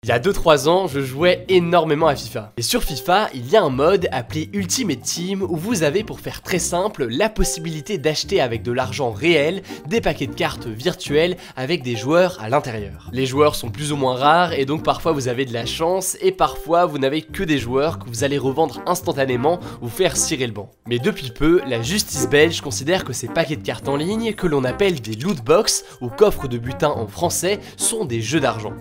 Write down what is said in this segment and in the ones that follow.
Il y a 2-3 ans, je jouais énormément à FIFA. Et sur FIFA, il y a un mode appelé Ultimate Team où vous avez, pour faire très simple, la possibilité d'acheter avec de l'argent réel des paquets de cartes virtuelles avec des joueurs à l'intérieur. Les joueurs sont plus ou moins rares et donc parfois vous avez de la chance et parfois vous n'avez que des joueurs que vous allez revendre instantanément ou faire cirer le banc. Mais depuis peu, la justice belge considère que ces paquets de cartes en ligne, que l'on appelle des loot box ou coffres de butin en français, sont des jeux d'argent.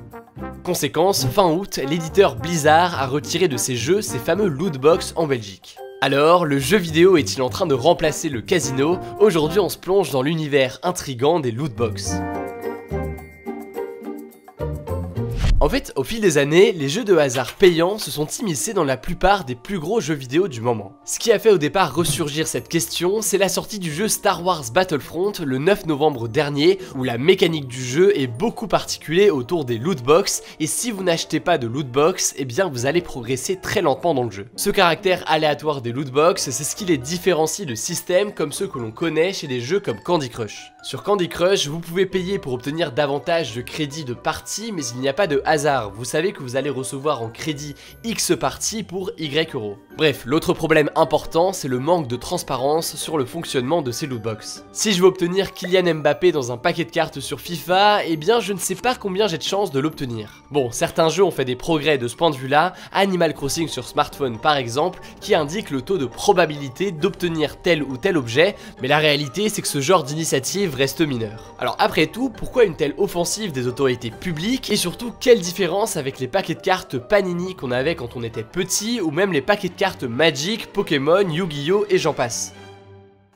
Conséquence, fin août, l'éditeur Blizzard a retiré de ses jeux ces fameux lootbox en Belgique. Alors, le jeu vidéo est-il en train de remplacer le casino? Aujourd'hui, on se plonge dans l'univers intrigant des lootbox. En fait, au fil des années, les jeux de hasard payants se sont immiscés dans la plupart des plus gros jeux vidéo du moment. Ce qui a fait au départ ressurgir cette question, c'est la sortie du jeu Star Wars Battlefront le 9 novembre dernier, où la mécanique du jeu est beaucoup articulée autour des lootbox, et si vous n'achetez pas de lootbox, eh bien vous allez progresser très lentement dans le jeu. Ce caractère aléatoire des lootbox, c'est ce qui les différencie de systèmes comme ceux que l'on connaît chez des jeux comme Candy Crush. Sur Candy Crush, vous pouvez payer pour obtenir davantage de crédits de partie, mais il n'y a pas de hasard. Vous savez que vous allez recevoir en crédit X parties pour Y euros. Bref, l'autre problème important, c'est le manque de transparence sur le fonctionnement de ces lootbox. Si je veux obtenir Kylian Mbappé dans un paquet de cartes sur FIFA, eh bien je ne sais pas combien j'ai de chances de l'obtenir. Bon, certains jeux ont fait des progrès de ce point de vue-là, Animal Crossing sur smartphone par exemple, qui indique le taux de probabilité d'obtenir tel ou tel objet, mais la réalité c'est que ce genre d'initiative reste mineur. Alors après tout, pourquoi une telle offensive des autorités publiques, et surtout quelle différence avec les paquets de cartes Panini qu'on avait quand on était petit, ou même les paquets de cartes Magic, Pokémon, Yu-Gi-Oh et j'en passe.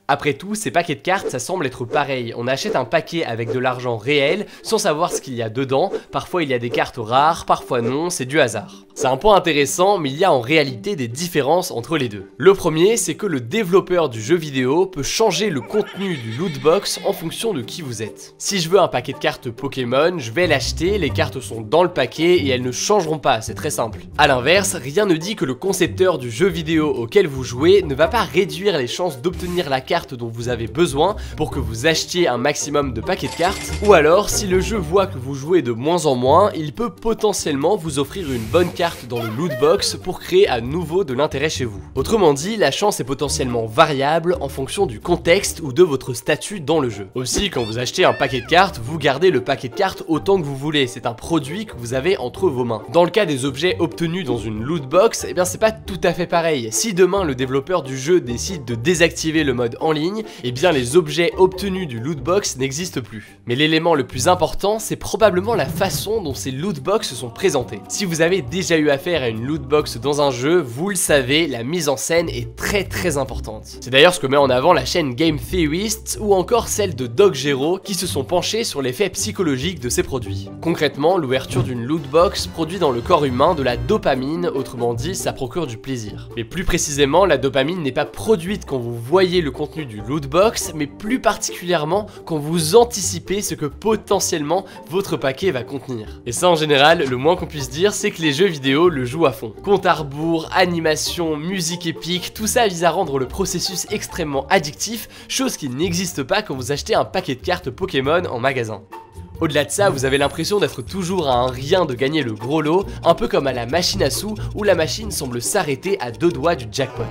Après tout, ces paquets de cartes, ça semble être pareil. On achète un paquet avec de l'argent réel, sans savoir ce qu'il y a dedans. Parfois il y a des cartes rares, parfois non, c'est du hasard. C'est un point intéressant, mais il y a en réalité des différences entre les deux. Le premier, c'est que le développeur du jeu vidéo peut changer le contenu du lootbox en fonction de qui vous êtes. Si je veux un paquet de cartes Pokémon, je vais l'acheter, les cartes sont dans le paquet et elles ne changeront pas, c'est très simple. A l'inverse, rien ne dit que le concepteur du jeu vidéo auquel vous jouez ne va pas réduire les chances d'obtenir la carte dont vous avez besoin pour que vous achetiez un maximum de paquets de cartes, ou alors si le jeu voit que vous jouez de moins en moins, il peut potentiellement vous offrir une bonne carte dans le lootbox pour créer à nouveau de l'intérêt chez vous. Autrement dit, la chance est potentiellement variable en fonction du contexte ou de votre statut dans le jeu. Aussi, quand vous achetez un paquet de cartes, vous gardez le paquet de cartes autant que vous voulez, c'est un produit que vous avez entre vos mains. Dans le cas des objets obtenus dans une lootbox, eh bien c'est pas tout à fait pareil. Si demain le développeur du jeu décide de désactiver le mode en ligne, eh bien les objets obtenus du lootbox n'existent plus. Mais l'élément le plus important, c'est probablement la façon dont ces lootbox sont présentés. Si vous avez déjà eu affaire à une lootbox dans un jeu, vous le savez, la mise en scène est très importante. C'est d'ailleurs ce que met en avant la chaîne Game Theorist ou encore celle de DocGero qui se sont penchés sur l'effet psychologique de ces produits. Concrètement, l'ouverture d'une lootbox produit dans le corps humain de la dopamine, autrement dit, ça procure du plaisir. Mais plus précisément, la dopamine n'est pas produite quand vous voyez le contenu du lootbox, mais plus particulièrement quand vous anticipez ce que potentiellement votre paquet va contenir. Et ça en général, le moins qu'on puisse dire, c'est que les jeux vidéo le joue à fond. Compte à rebours, animation, musique épique, tout ça vise à rendre le processus extrêmement addictif, chose qui n'existe pas quand vous achetez un paquet de cartes Pokémon en magasin. Au-delà de ça, vous avez l'impression d'être toujours à un rien de gagner le gros lot, un peu comme à la machine à sous où la machine semble s'arrêter à 2 doigts du jackpot.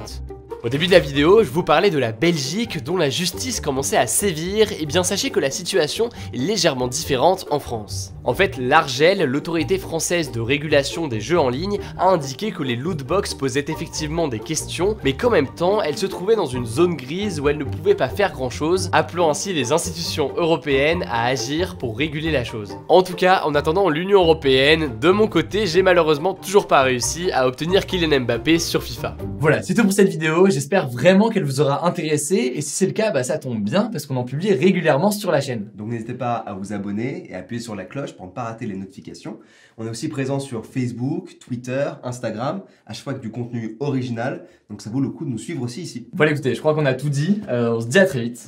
Au début de la vidéo, je vous parlais de la Belgique dont la justice commençait à sévir, et bien sachez que la situation est légèrement différente en France. En fait, l'Argel, l'autorité française de régulation des jeux en ligne, a indiqué que les lootbox posaient effectivement des questions, mais qu'en même temps, elles se trouvaient dans une zone grise où elles ne pouvaient pas faire grand chose, appelant ainsi les institutions européennes à agir pour réguler la chose. En tout cas, en attendant l'Union européenne, de mon côté, j'ai malheureusement toujours pas réussi à obtenir Kylian Mbappé sur FIFA. Voilà, c'est tout pour cette vidéo. J'espère vraiment qu'elle vous aura intéressé, et si c'est le cas, bah ça tombe bien parce qu'on en publie régulièrement sur la chaîne. Donc n'hésitez pas à vous abonner et appuyer sur la cloche pour ne pas rater les notifications. On est aussi présent sur Facebook, Twitter, Instagram, à chaque fois avec du contenu original, donc ça vaut le coup de nous suivre aussi ici. Voilà, écoutez, je crois qu'on a tout dit, on se dit à très vite.